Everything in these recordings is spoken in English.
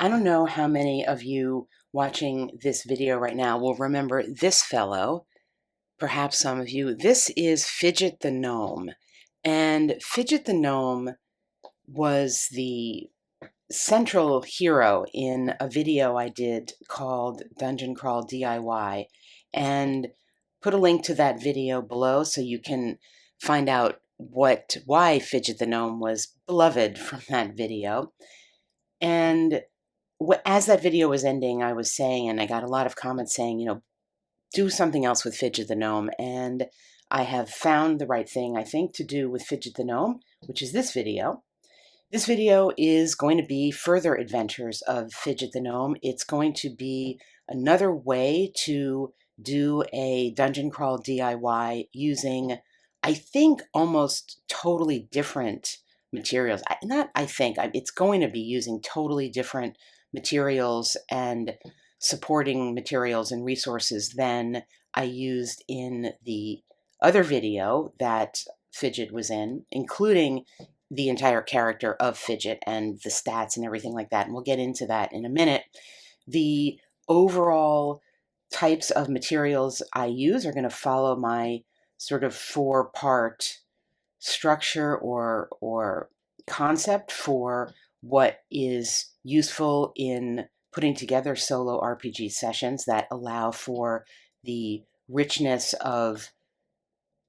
I don't know how many of you watching this video right now will remember this fellow, perhaps some of you. This is Fidget the Gnome. And Fidget the Gnome was the central hero in a video I did called Dungeon Crawl DIY. And put a link to that video below so you can find out why Fidget the Gnome was beloved from that video. And as that video was ending, I was saying, and I got a lot of comments saying, do something else with Fidget the Gnome. And I have found the right thing, I think, to do with Fidget the Gnome, which is this video. This video is going to be further adventures of Fidget the Gnome. It's going to be another way to do a dungeon crawl DIY using, I think, almost totally different materials. It's going to be using totally different materials and supporting materials and resources than I used in the other video that Fidget was in, including the entire character of Fidget and the stats and everything like that. And we'll get into that in a minute. The overall types of materials I use are going to follow my sort of four-part structure or concept for what is useful in putting together solo RPG sessions that allow for the richness of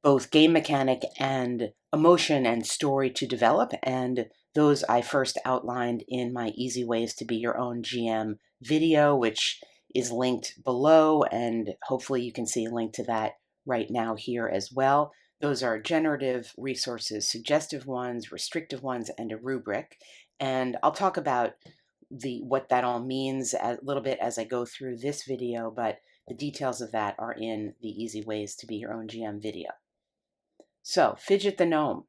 both game mechanic and emotion and story to develop. And those I first outlined in my Easy Ways to Be Your Own GM video, which is linked below, and hopefully you can see a link to that right now here as well. Those are generative resources, suggestive ones, restrictive ones, and a rubric. And I'll talk about what that all means a little bit as I go through this video, but the details of that are in the Easy Ways to Be Your Own GM video. So, Fidget the Gnome.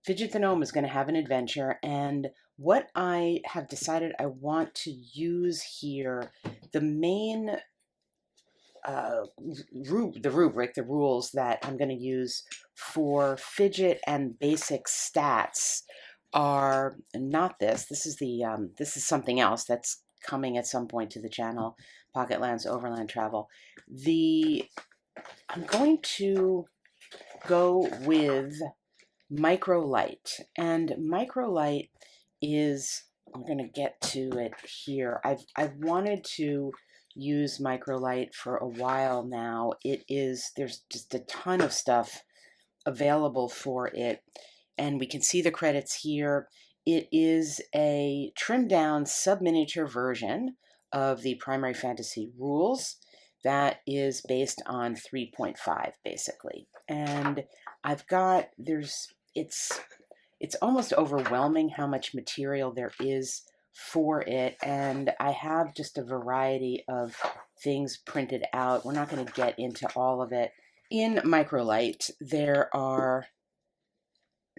Fidget the Gnome is going to have an adventure, and what I have decided I want to use here, the main the rubric, the rules that I'm going to use for Fidget and basic stats are not this. This is something else that's coming at some point to the channel, Pocket Lands Overland Travel. I'm going to go with microlight, and microlight is, I'm going to get to it here. I've wanted to use microlight for a while now. There's just a ton of stuff available for it, and we can see the credits here. It is a trimmed down sub-miniature version of the Primary Fantasy rules that is based on 3.5 basically. And it's almost overwhelming how much material there is for it, and I have just a variety of things printed out. We're not going to get into all of it. In microlight, there are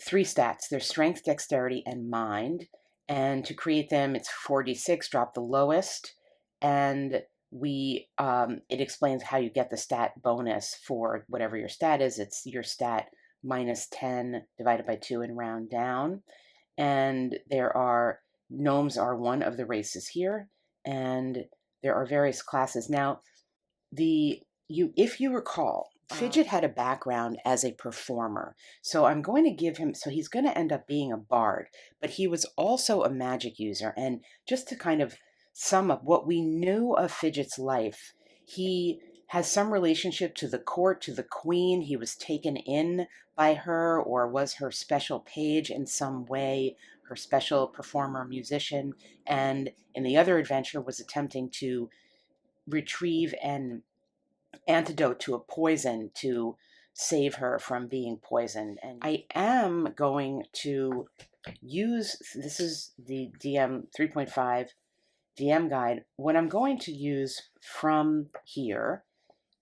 3 stats. There's strength, dexterity, and mind, and to create them, it's 4d6, drop the lowest, and it explains how you get the stat bonus for whatever your stat is. It's your stat minus 10 divided by 2 and round down. And gnomes are one of the races here, and there are various classes. Now, if you recall, Fidget had a background as a performer, so I'm going to give him, so he's going to end up being a bard, but he was also a magic user. And just to kind of sum up what we knew of Fidget's life, he has some relationship to the court, to the queen. He was taken in by her, or was her special page in some way, her special performer, musician, and in the other adventure was attempting to retrieve an antidote to a poison to save her from being poisoned. And I am going to use, this is the DM 3.5 DM guide. What I'm going to use from here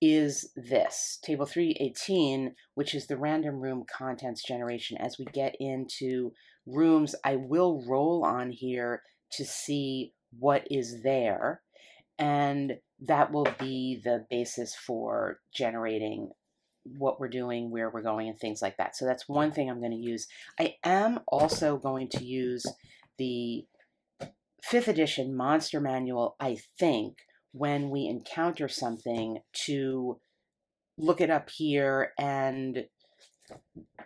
is this, Table 318, which is the random room contents generation. As we get into rooms, I will roll on here to see what is there, and that will be the basis for generating what we're doing, where we're going, and things like that. So that's one thing I'm going to use. I am also going to use the 5th edition monster manual, I think, when we encounter something, to look it up here and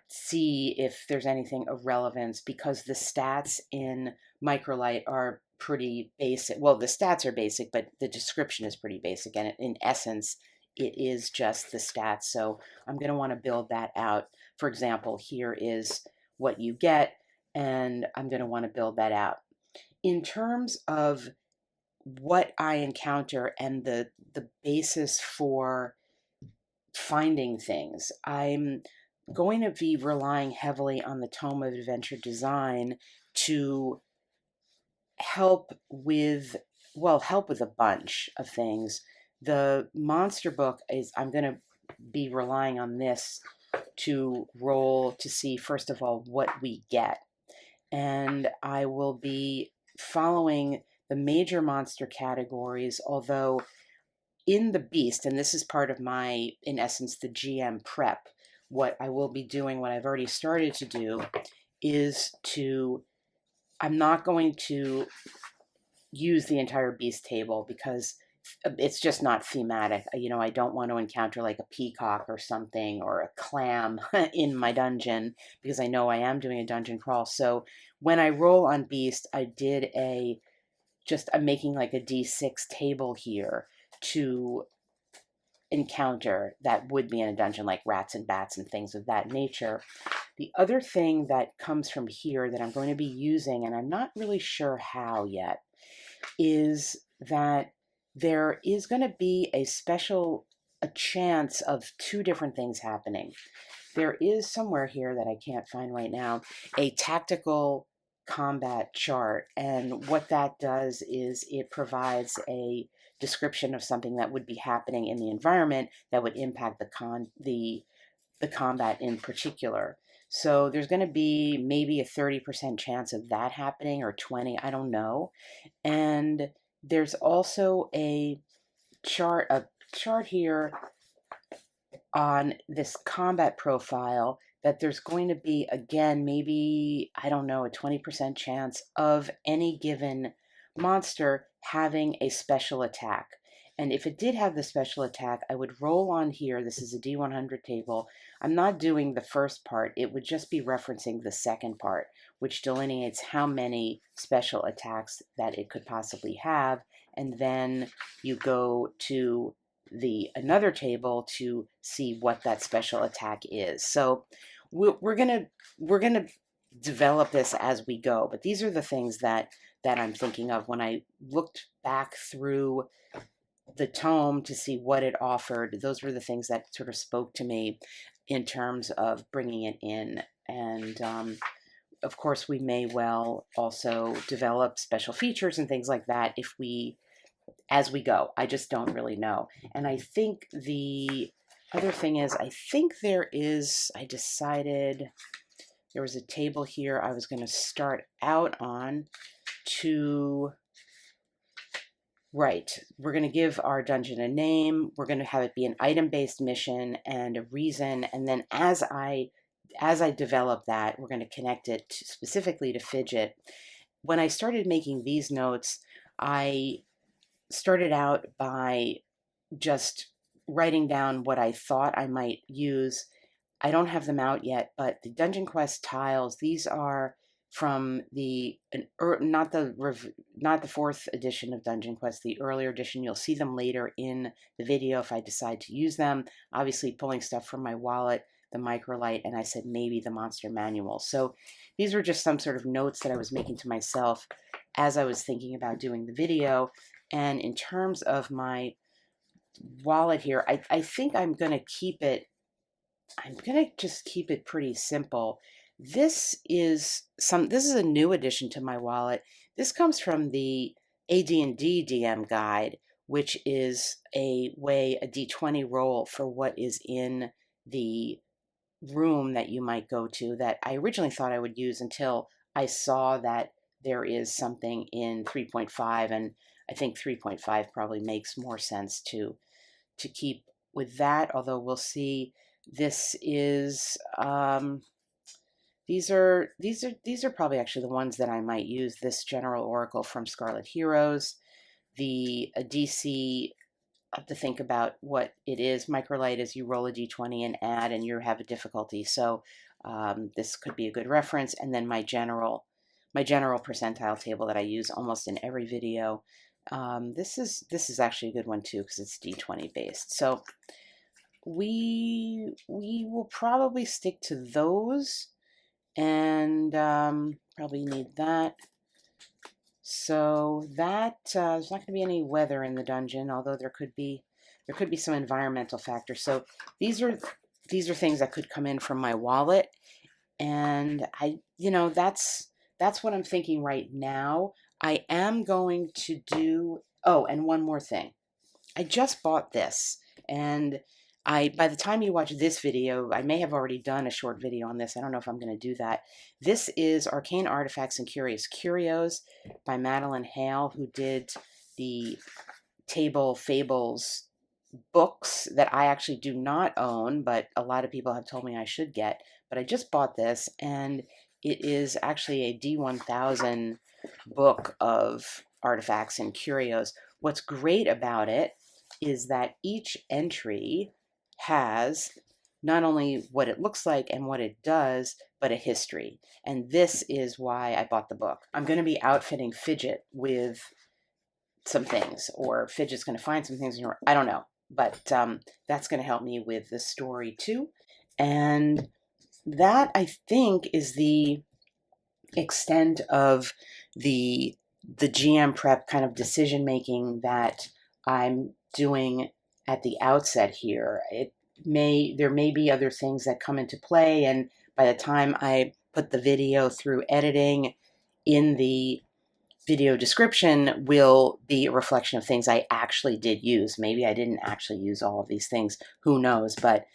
see if there's anything of relevance, because the stats in Microlight are pretty basic. Well, the stats are basic, but the description is pretty basic, and in essence, it is just the stats. So I'm going to want to build that out. For example, here is what you get, and I'm going to want to build that out. In terms of what I encounter and the basis for finding things, I'm going to be relying heavily on the Tome of Adventure Design to help with, well, help with a bunch of things. The monster book is, I'm going to be relying on this to roll to see, first of all, what we get. And I will be following the major monster categories, although in the beast, and this is part of my, in essence, the GM prep, what I will be doing, what I've already started to do, is to, I'm not going to use the entire beast table because it's just not thematic. You know, I don't want to encounter like a peacock or something, or a clam in my dungeon, because I know I am doing a dungeon crawl. So when I roll on beast, I did I'm making like a D6 table here to encounter that would be in a dungeon, like rats and bats and things of that nature. The other thing that comes from here that I'm going to be using, and I'm not really sure how yet, is that there is going to be a chance of two different things happening. There is somewhere here that I can't find right now, a tactical combat chart, and what that does is it provides a description of something that would be happening in the environment that would impact the combat in particular. So there's going to be maybe a 30% chance of that happening, or 20, I don't know. And there's also a chart here on this combat profile that there's going to be, again, maybe, I don't know, a 20% chance of any given monster having a special attack. And if it did have the special attack, I would roll on here. This is a D100 table. I'm not doing the first part. It would just be referencing the second part, which delineates how many special attacks that it could possibly have. And then you go to another table to see what that special attack is. So we're gonna develop this as we go. But these are the things that I'm thinking of when I looked back through the tome to see what it offered. Those were the things that sort of spoke to me in terms of bringing it in. And of course, we may well also develop special features and things like that as we go. I just don't really know. And I think the other thing is, I decided there was a table here I was going to start out on to, right, we're going to give our dungeon a name. We're going to have it be an item-based mission and a reason. And then as I develop that, we're going to connect it specifically to Fidget. When I started making these notes, I started out by just writing down what I thought I might use. I don't have them out yet, but the DungeonQuest tiles, these are from not the 4th edition of DungeonQuest, the earlier edition. You'll see them later in the video if I decide to use them. Obviously pulling stuff from my wallet, the Microlight, and I said maybe the Monster Manual. So these were just some sort of notes that I was making to myself as I was thinking about doing the video. And in terms of my wallet here, I think I'm going to just keep it pretty simple. This is a new addition to my wallet. This comes from the AD&D DM guide, which is a D20 roll for what is in the room that you might go to, that I originally thought I would use until I saw that there is something in 3.5, and I think 3.5 probably makes more sense to keep with that, although we'll see. This is these are probably actually the ones that I might use. This General Oracle from Scarlet Heroes, the DC. I have to think about what it is. Microlight is you roll a d20 and add, and you have a difficulty. So this could be a good reference. And then my general percentile table that I use almost in every video. This is actually a good one too because it's d20 based. So we will probably stick to those, and probably need that. So that there's not going to be any weather in the dungeon, although there could be some environmental factors. So these are things that could come in from my wallet, and that's what I'm thinking right now. I am going to do. Oh, and one more thing. I just bought this, and by the time you watch this video, I may have already done a short video on this. I don't know if I'm going to do that. This is Arcane Artifacts and Curios by Madeline Hale, who did the Table Fables books that I actually do not own, but a lot of people have told me I should get. But I just bought this, and it is actually a D1000 book of artifacts and curios. What's great about it is that each entry has not only what it looks like and what it does, but a history. And this is why I bought the book. I'm going to be outfitting Fidget with some things, or Fidget's going to find some things. I don't know, but that's going to help me with the story too. And that, I think, is the extent of the GM prep kind of decision making that I'm doing at the outset here. There may be other things that come into play, and by the time I put the video through editing, in the video description will be a reflection of things I actually did use. Maybe I didn't actually use all of these things, who knows, but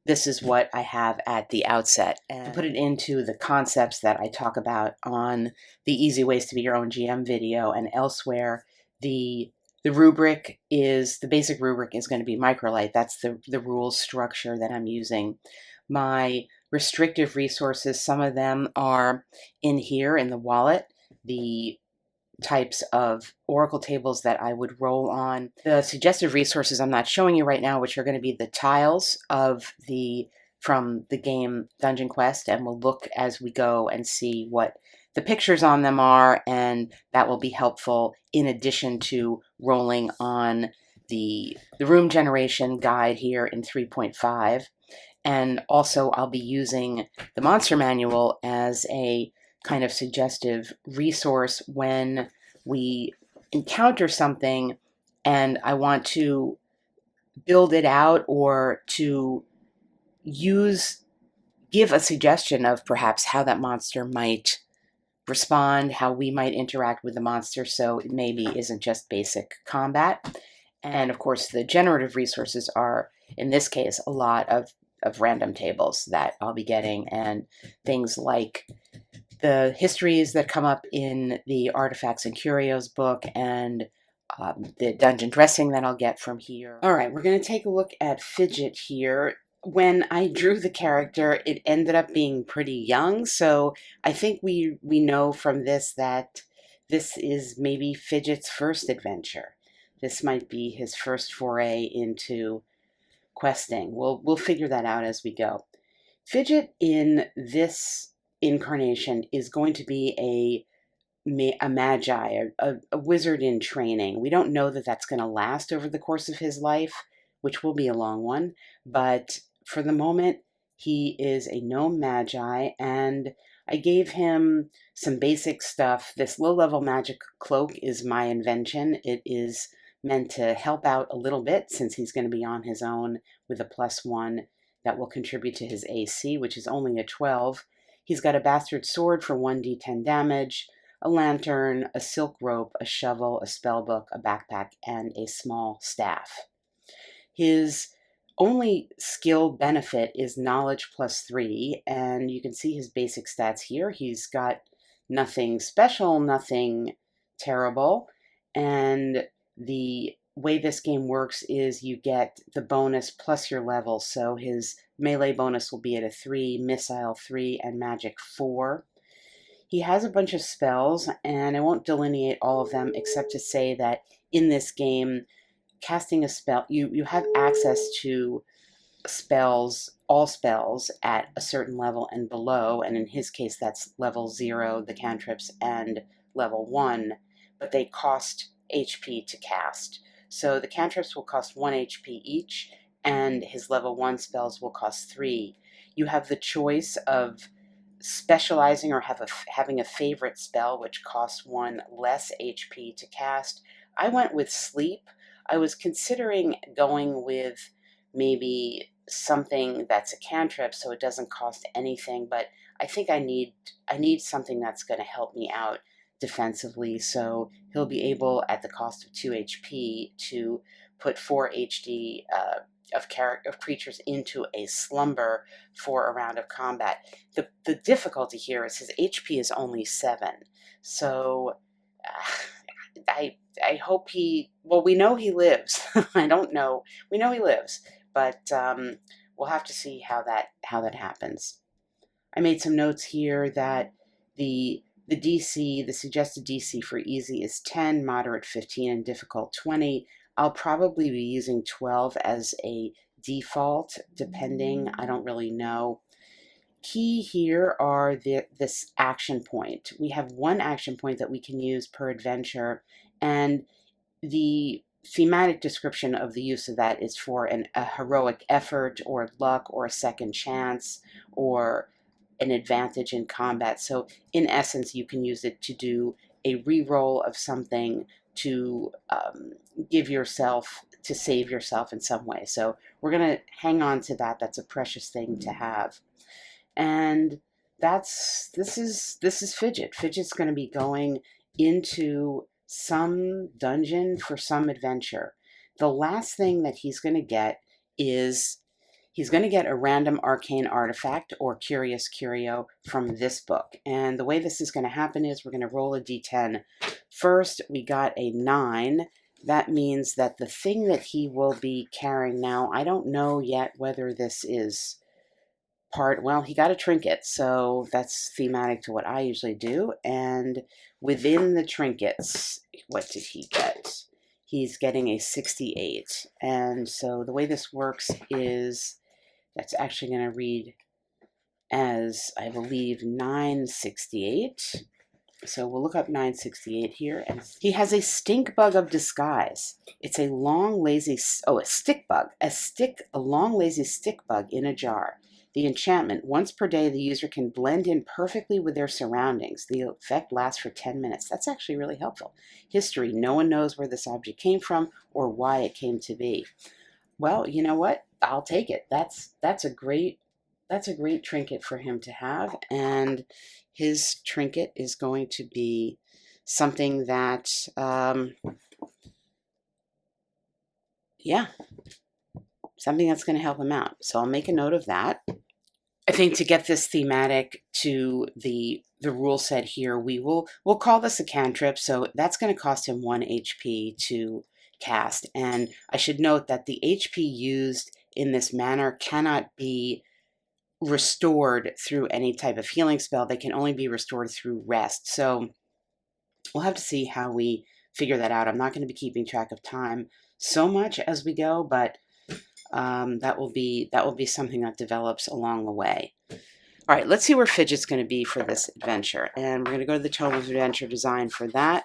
this is what I have at the outset. And to put it into the concepts that I talk about on the Easy Ways to Be Your Own GM video and elsewhere, the basic rubric is going to be Microlight. That's the rules structure that I'm using. My restrictive resources, some of them are in here in the wallet. The types of oracle tables that I would roll on. The suggested resources I'm not showing you right now, which are going to be the tiles from the game DungeonQuest, and we'll look as we go and see what the pictures on them are, and that will be helpful in addition to rolling on the room generation guide here in 3.5. And also I'll be using the monster manual as a kind of suggestive resource when we encounter something and I want to build it out, or to give a suggestion of perhaps how that monster might respond, how we might interact with the monster, so it maybe isn't just basic combat. And of course the generative resources are, in this case, a lot of random tables that I'll be getting, and things like the histories that come up in the Artifacts and Curios book, and the dungeon dressing that I'll get from here. All right, we're going to take a look at Fidget here. When I drew the character, it ended up being pretty young, so I think we know from this that this is maybe Fidget's first adventure. This might be his first foray into questing. We'll figure that out as we go. Fidget in this incarnation is going to be a magi, a wizard in training. We don't know that that's going to last over the course of his life, which will be a long one, but for the moment, he is a gnome magi, and I gave him some basic stuff. This low-level magic cloak is my invention. It is meant to help out a little bit since he's going to be on his own with a +1 that will contribute to his AC, which is only a 12. He's got a bastard sword for 1d10 damage, a lantern, a silk rope, a shovel, a spellbook, a backpack, and a small staff. His only skill benefit is knowledge +3, and you can see his basic stats here. He's got nothing special, nothing terrible, and the way this game works is you get the bonus plus your level. So his melee bonus will be at a 3, missile 3, and magic 4. He has a bunch of spells, and I won't delineate all of them except to say that in this game, casting a spell, you have access to spells, all spells at a certain level and below, and in his case that's level 0, the cantrips, and level 1, but they cost HP to cast. So the cantrips will cost 1 HP each, and his level 1 spells will cost 3. You have the choice of specializing or having a favorite spell which costs 1 less HP to cast. I went with sleep. I was considering going with maybe something that's a cantrip so it doesn't cost anything, but I think I need something that's going to help me out defensively. So he'll be able, at the cost of 2 HP, to put 4 HD of creatures into a slumber for a round of combat. The difficulty here is his HP is only 7, so I hope we know he lives. I don't know. We know he lives, but we'll have to see how that happens. I made some notes here that the DC, the suggested DC for easy is 10, moderate 15, and difficult 20. I'll probably be using 12 as a default, depending. I don't really know. Key here are this action point. We have 1 action point that we can use per adventure, and the thematic description of the use of that is for a heroic effort, or luck, or a second chance, or an advantage in combat. So in essence, you can use it to do a reroll of something, to to save yourself in some way. So we're going to hang on to that. That's a precious thing to have. And this is Fidget. Fidget's going to be going into some dungeon for some adventure. The last thing that he's going to get is he's going to get a random arcane artifact or curious curio from this book. And the way this is going to happen is we're going to roll a d10. First, we got a 9. That means that the thing that he will be carrying now, I don't know yet whether this is well, he got a trinket, so that's thematic to what I usually do. And within the trinkets, what did he get? He's getting a 68. And so the way this works is that's actually going to read as, I believe, 968. So we'll look up 968 here. And he has a stink bug of disguise. It's a long, lazy, a stick bug. A long, lazy stick bug in a jar. The enchantment, once per day, the user can blend in perfectly with their surroundings. The effect lasts for 10 minutes. That's actually really helpful. History, no one knows where this object came from or why it came to be. Well, you know what? I'll take it. That's a great trinket for him to have, and his trinket is going to be something that, something that's going to help him out. So I'll make a note of that. I think to get this thematic to the rule set here, we'll call this a cantrip. So that's going to cost him 1 HP to cast. And I should note that the HP used in this manner cannot be restored through any type of healing spell. They can only be restored through rest. So we'll have to see how we figure that out. I'm not going to be keeping track of time so much as we go, but that will be something that develops along the way. All right, let's see where Fidget's going to be for this adventure. And we're going to go to the Tome of Adventure Design for that,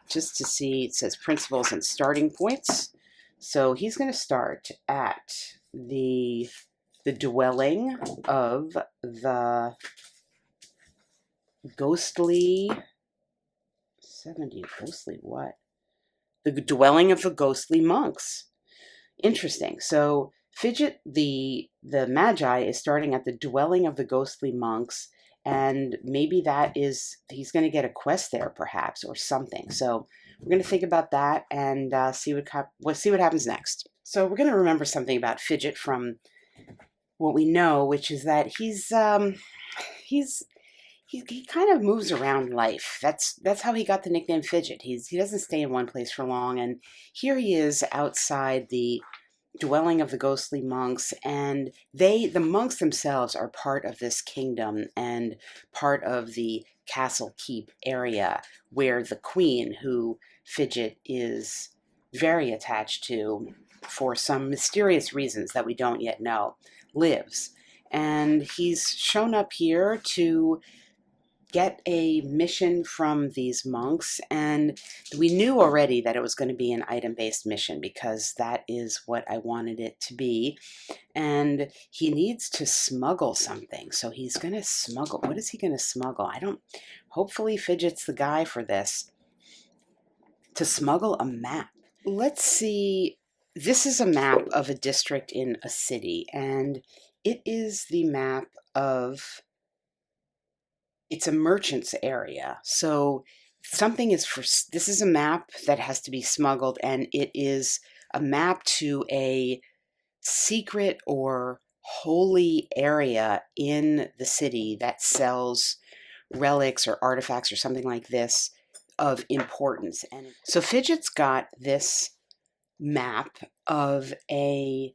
just to see. It says principles and starting points. So he's going to start at the dwelling of the ghostly... ghostly what? The dwelling of the ghostly monks. Interesting. So Fidget the Magi is starting at the dwelling of the ghostly monks, and maybe that is, he's going to get a quest there perhaps, or something. So we're going to think about that and see what happens next. So we're going to remember something about Fidget from what we know, which is that he's he kind of moves around life. That's how he got the nickname Fidget. He doesn't stay in one place for long. And here he is outside the dwelling of the ghostly monks, and the monks themselves are part of this kingdom and part of the castle keep area where the queen, who Fidget is very attached to for some mysterious reasons that we don't yet know, lives. And he's shown up here to get a mission from these monks, and we knew already that it was going to be an item-based mission because that is what I wanted it to be. And he needs to smuggle something, so he's going to smuggle. What is he going to smuggle? Hopefully Fidget's the guy for this. To smuggle a map. Let's see. This is a map of a district in a city, and it is the map of, it's a merchant's area. So this is a map that has to be smuggled, and it is a map to a secret or holy area in the city that sells relics or artifacts or something like this of importance. And so Fidget's got this map of a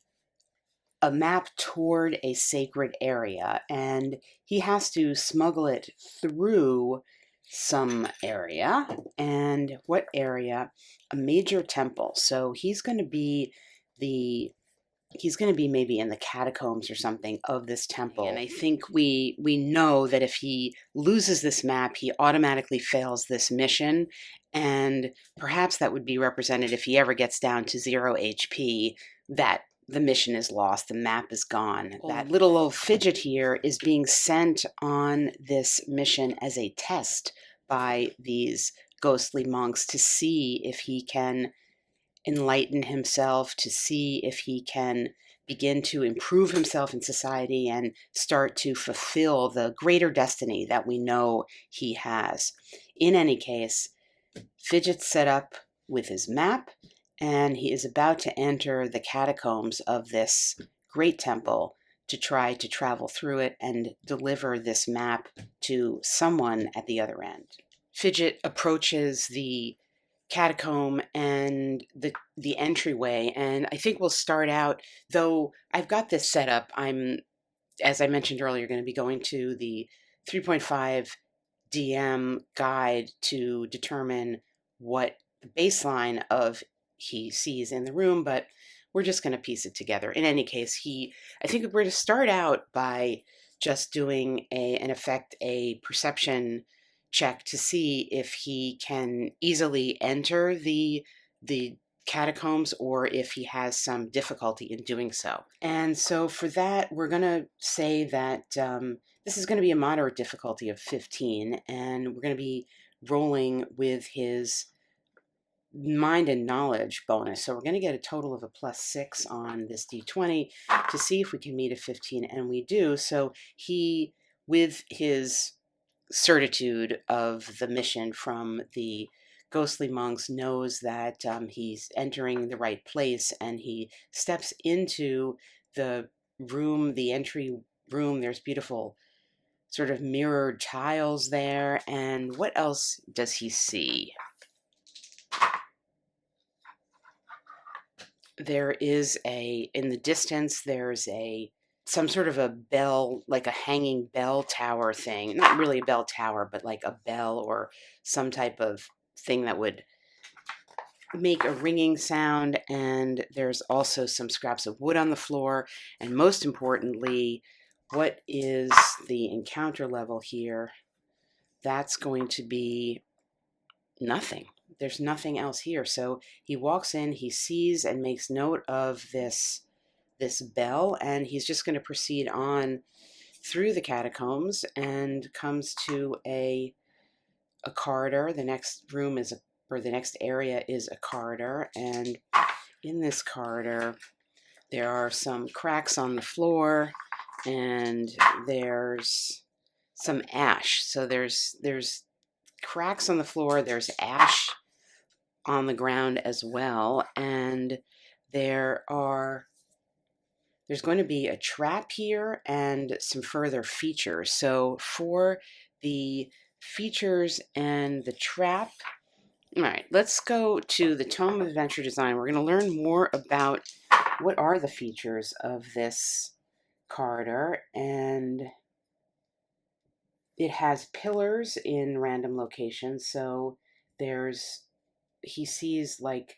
map toward a sacred area, and he has to smuggle it through some area. And what area? A major temple. So he's going to be maybe in the catacombs or something of this temple. And I think we know that if he loses this map, he automatically fails this mission. And perhaps that would be represented if he ever gets down to 0 HP, that the mission is lost, the map is gone. That little old Fidget here is being sent on this mission as a test by these ghostly monks to see if he can enlighten himself, to see if he can begin to improve himself in society and start to fulfill the greater destiny that we know he has. In any case, Fidget's set up with his map, and he is about to enter the catacombs of this great temple to try to travel through it and deliver this map to someone at the other end. Fidget approaches the catacomb and the entryway, and I think we'll start out, though I've got this set up. I'm, as I mentioned earlier, going to be going to the 3.5 DM guide to determine what the baseline of he sees in the room, but we're just going to piece it together. In any case, I think we're going to start out by just doing a perception check to see if he can easily enter the catacombs or if he has some difficulty in doing so. And so for that, we're going to say that this is going to be a moderate difficulty of 15, and we're going to be rolling with his mind and knowledge bonus. So we're going to get a total of a +6 on this d20 to see if we can meet a 15, and we do. So he, with his certitude of the mission from the ghostly monks, knows that he's entering the right place, and he steps into the room, the entry room. There's beautiful sort of mirrored tiles there, and what else does he see? There is in the distance, there's some sort of a bell, like a hanging bell tower thing. Not really a bell tower, but like a bell or some type of thing that would make a ringing sound. And there's also some scraps of wood on the floor. And most importantly, what is the encounter level here? That's going to be nothing. There's nothing else here. So he walks in, he sees and makes note of this bell, and he's just going to proceed on through the catacombs and comes to a corridor. The next room or the next area is a corridor, and in this corridor there are some cracks on the floor, and there's some ash. So there's cracks on the floor, there's ash on the ground as well, and there's going to be a trap here and some further features. So for the features and the trap. All right, let's go to the Tome of Adventure Design. We're going to learn more about what are the features of this corridor, and it has pillars in random locations. So he sees like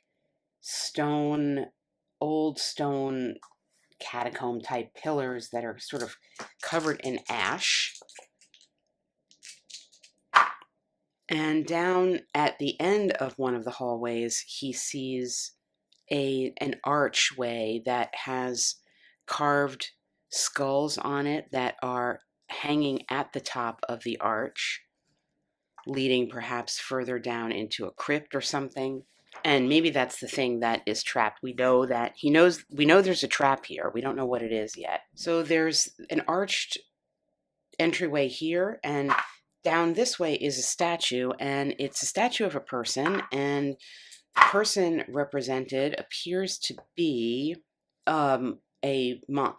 old stone catacomb type pillars that are sort of covered in ash. And down at the end of one of the hallways, he sees an archway that has carved skulls on it that are hanging at the top of the arch, leading perhaps further down into a crypt or something. And maybe that's the thing that is trapped. We know there's a trap here. We don't know what it is yet. So there's an arched entryway here, and down this way is a statue, and it's a statue of a person, and the person represented appears to be a monk.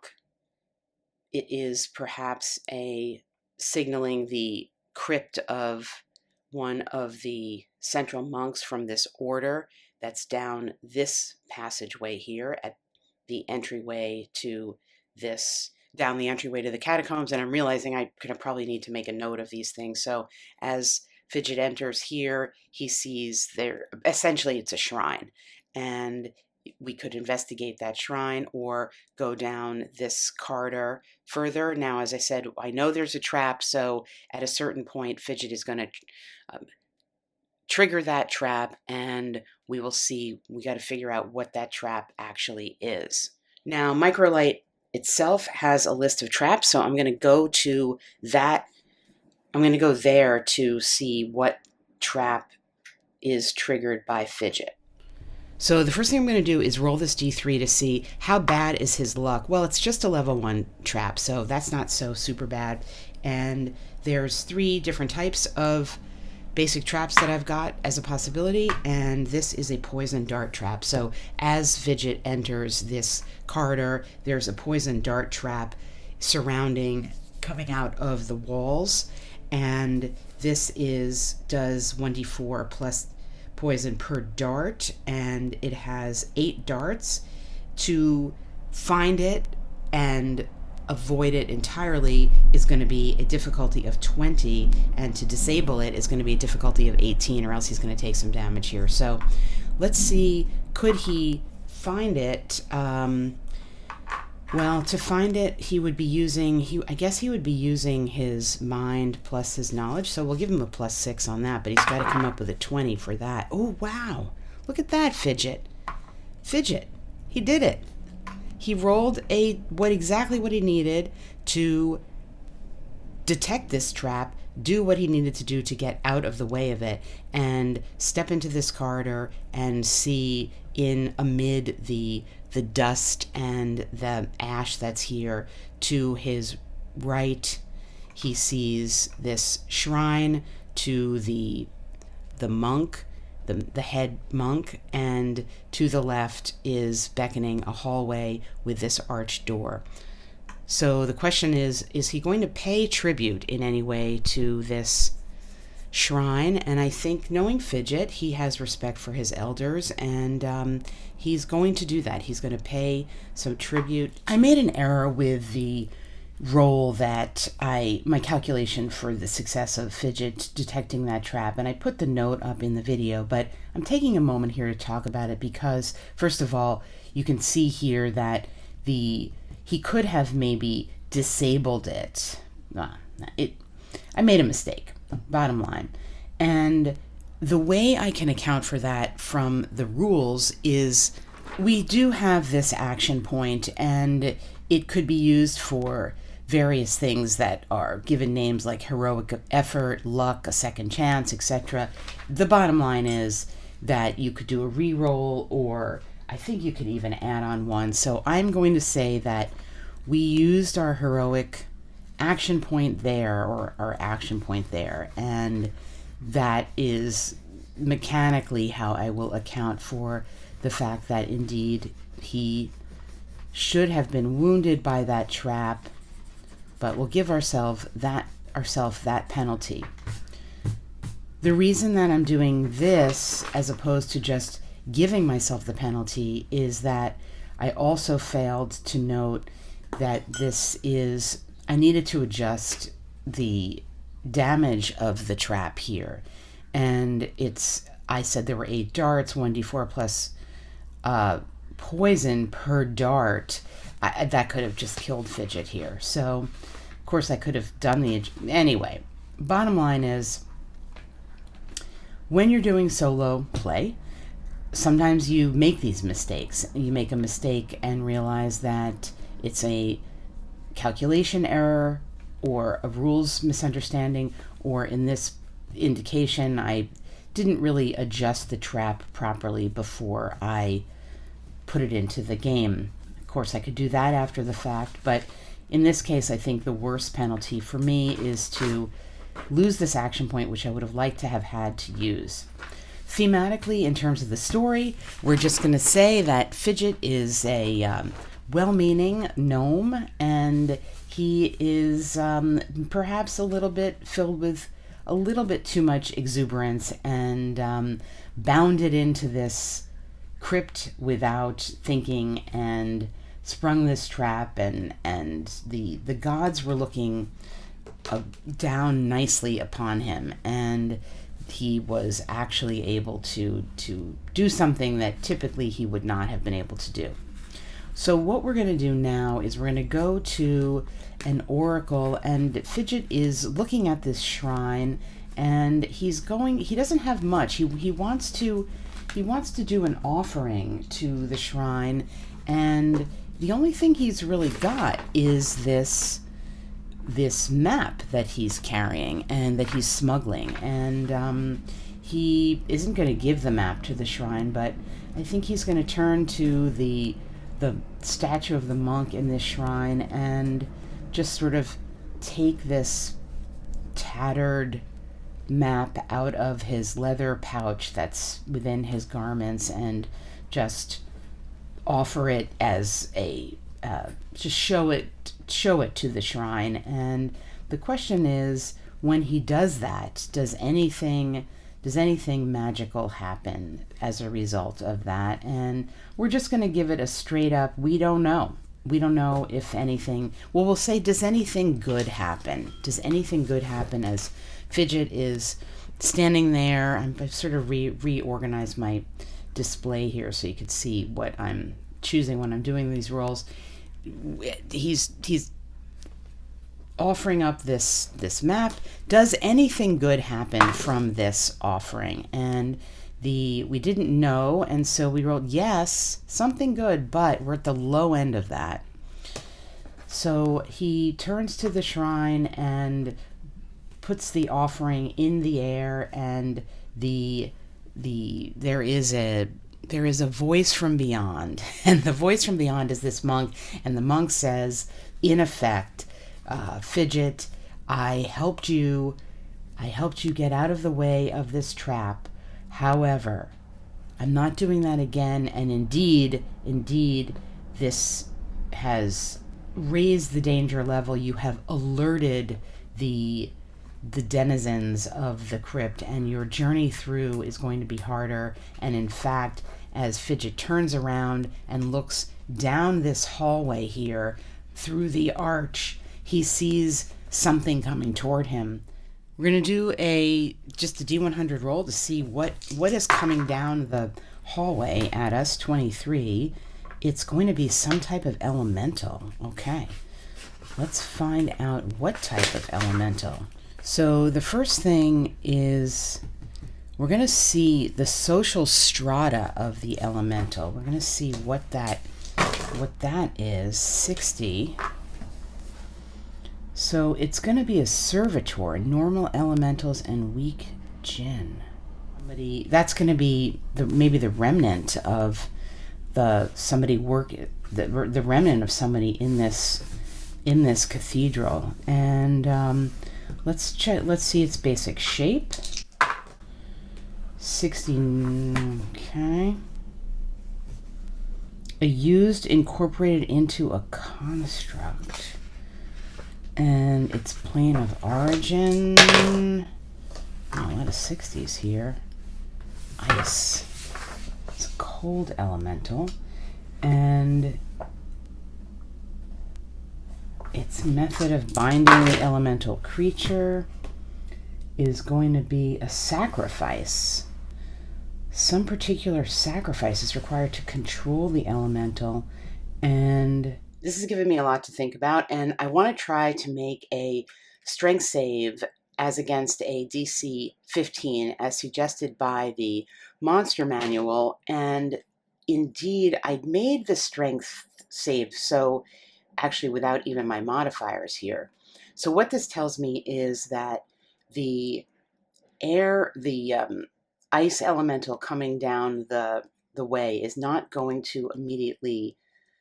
It is perhaps signaling the crypt of one of the central monks from this order that's down this passageway here at the entryway to down the entryway to the catacombs. And I'm realizing I'm going to probably need to make a note of these things. So as Fidget enters here, he sees essentially it's a shrine, and we could investigate that shrine or go down this corridor further. Now, as I said, I know there's a trap, so at a certain point, Fidget is going to trigger that trap, and we will see. We got to figure out what that trap actually is. Now, Microlight itself has a list of traps, so I'm going to go to that. I'm going to go there to see what trap is triggered by Fidget. So the first thing I'm going to do is roll this d3 to see how bad is his luck. Well, it's just a level 1 trap, so that's not so super bad. And there's 3 different types of basic traps that I've got as a possibility, and this is a poison dart trap. So as Fidget enters this corridor, there's a poison dart trap coming out of the walls, and this does 1d4 plus poison per dart, and it has 8 darts. To find it and avoid it entirely is going to be a difficulty of 20, and to disable it is going to be a difficulty of 18, or else he's going to take some damage here. So let's see, could he find it? Well, to find it, I guess he would be using his mind plus his knowledge, so we'll give him a +6 on that, but he's got to come up with a 20 for that. Oh, wow. Look at that, Fidget. Fidget, he did it. He rolled exactly what he needed to detect this trap, do what he needed to do to get out of the way of it, and step into this corridor and see amid the dust and the ash that's here to his right. He sees this shrine to the monk, the head monk, and to the left is beckoning a hallway with this arched door. So the question is he going to pay tribute in any way to this shrine? And I think, knowing Fidget, he has respect for his elders, and he's going to do that. He's going to pay some tribute. I made an error with the roll my calculation for the success of Fidget detecting that trap, and I put the note up in the video, but I'm taking a moment here to talk about it because, first of all, you can see here that he could have maybe disabled it. I made a mistake, bottom line. And the way I can account for that from the rules is we do have this action point, and it could be used for various things that are given names like heroic effort, luck, a second chance, etc. The bottom line is that you could do a reroll, or I think you could even add on one. So I'm going to say that we used our heroic action point there, or our action point there, and that is mechanically how I will account for the fact that indeed he should have been wounded by that trap, but we'll give ourselves that ourselves that penalty. The reason that I'm doing this as opposed to just giving myself the penalty is that I also failed to note that I needed to adjust the damage of the trap here. And I said there were 8 darts, 1d4 plus poison per dart. That could have just killed Fidget here. So, of course, I could have done anyway, bottom line is, when you're doing solo play, sometimes you make these mistakes. You make a mistake and realize that it's a calculation error or a rules misunderstanding, or in this indication, I didn't really adjust the trap properly before I put it into the game. Of course, I could do that after the fact, but in this case, I think the worst penalty for me is to lose this action point, which I would have liked to have had to use. Thematically, in terms of the story, we're just going to say that Fidget is a well-meaning gnome, and he is perhaps a little bit filled with a little bit too much exuberance and bounded into this crypt without thinking and sprung this trap, and the gods were looking down nicely upon him, and he was actually able to do something that typically he would not have been able to do. So what we're going to do now is we're going to go to an oracle, and Fidget is looking at this shrine, and he doesn't have much. He wants to do an offering to the shrine, and the only thing he's really got is this map that he's carrying and that he's smuggling, and he isn't going to give the map to the shrine, but I think he's going to turn to the statue of the monk in this shrine and just sort of take this tattered map out of his leather pouch that's within his garments and just offer it as a just show it to the shrine. And the question is, when he does that, does anything magical happen as a result of that? And we're just going to give it a straight up, we don't know. We don't know if anything, well, we'll say, does anything good happen? Does anything good happen as Fidget is standing there? I've sort of reorganized my display here so you could see what I'm choosing when I'm doing these rolls. He's offering up this map. Does anything good happen from this offering? And we didn't know, and so we rolled yes, something good, but we're at the low end of that. So he turns to the shrine and puts the offering in the air, and there is a voice from beyond, and the voice from beyond is this monk, and the monk says, in effect, Fidget, I helped you get out of the way of this trap. However, I'm not doing that again, and indeed, this has raised the danger level. You have alerted the denizens of the crypt, and your journey through is going to be harder. And in fact, as Fidget turns around and looks down this hallway here through the arch, he sees something coming toward him. We're going to do just a D100 roll to see what is coming down the hallway at us. 23. It's going to be some type of elemental. Okay. Let's find out what type of elemental. So the first thing is we're going to see the social strata of the elemental. We're going to see what that is. 60. So it's going to be a servitor, normal elementals, and weak djinn. That's going to be maybe the remnant of the remnant of somebody in this cathedral. And let's check. Let's see its basic shape. 60. Okay. Incorporated into a construct. And its plane of origin, a lot of 60s here. Ice. It's a cold elemental. And its method of binding the elemental creature is going to be a sacrifice. Some particular sacrifice is required to control the elemental, and this has given me a lot to think about, and I want to try to make a strength save as against a DC 15 as suggested by the monster manual, and indeed I made the strength save so actually without even my modifiers here. So what this tells me is that the ice elemental coming down the way is not going to immediately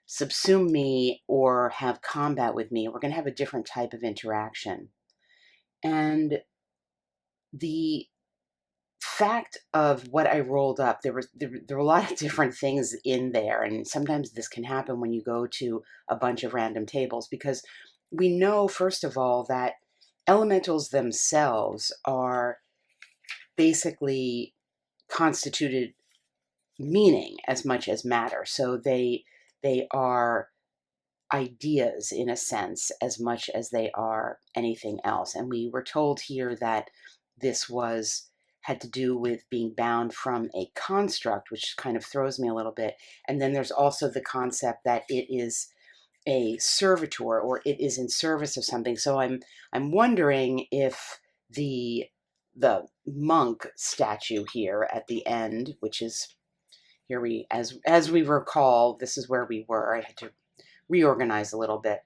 subsume me or have combat with me. We're going to have a different type of interaction. And the fact of what I rolled up, there were a lot of different things in there, and sometimes this can happen when you go to a bunch of random tables, because we know, first of all, that elementals themselves are basically constituted meaning as much as matter. So they are ideas in a sense as much as they are anything else. And we were told here that this had to do with being bound from a construct, which kind of throws me a little bit. And then there's also the concept that it is a servitor, or it is in service of something. So I'm wondering if the monk statue here at the end, which is here, we as we recall, this is where we were. I had to reorganize a little bit.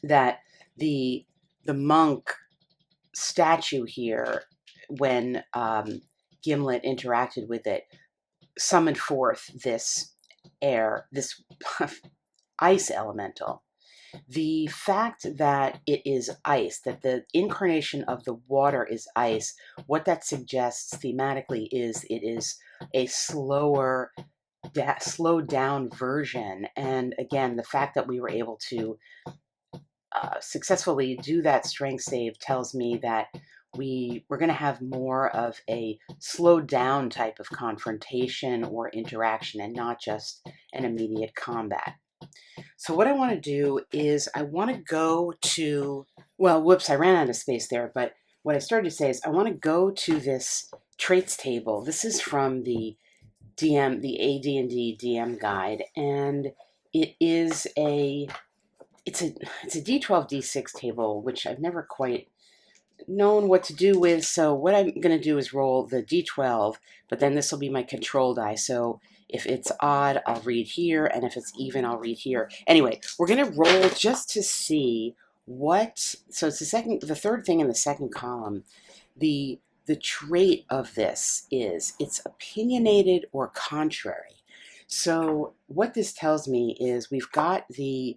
That the monk statue here, when Gimlet interacted with it, summoned forth this this ice elemental. The fact that it is ice, that the incarnation of the water is ice, what that suggests thematically is it is a slowed down version. And again, the fact that we were able to successfully do that strength save tells me that we're going to have more of a slowed down type of confrontation or interaction, and not just an immediate combat. So what I want to do is I want to go to, well, whoops, I ran out of space there, but what I started to say is I want to go to this traits table. This is from the DM, the AD&D DM guide, and it's a D12, D6 table, which I've never quite known what to do with. So what I'm going to do is roll the D12, but then this will be my control die. So if it's odd, I'll read here, and if it's even, I'll read here. Anyway, we're going to roll just to see what, so it's the third thing in the second column. The trait of this is it's opinionated or contrary. So what this tells me is we've got the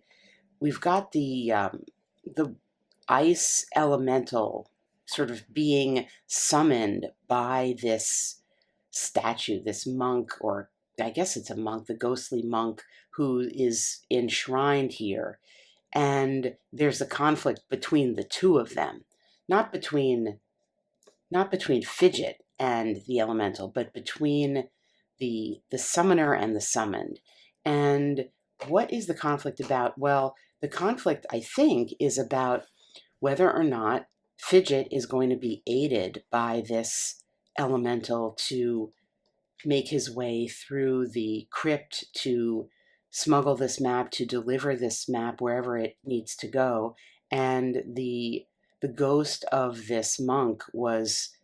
ice elemental sort of being summoned by this statue, this monk, or I guess it's a monk, the ghostly monk who is enshrined here. And there's a conflict between the two of them, not between Fidget and the elemental, but between the summoner and the summoned. And what is the conflict about? Well, the conflict, I think, is about whether or not Fidget is going to be aided by this elemental to make his way through the crypt, to smuggle this map, to deliver this map wherever it needs to go. And the ghost of this monk was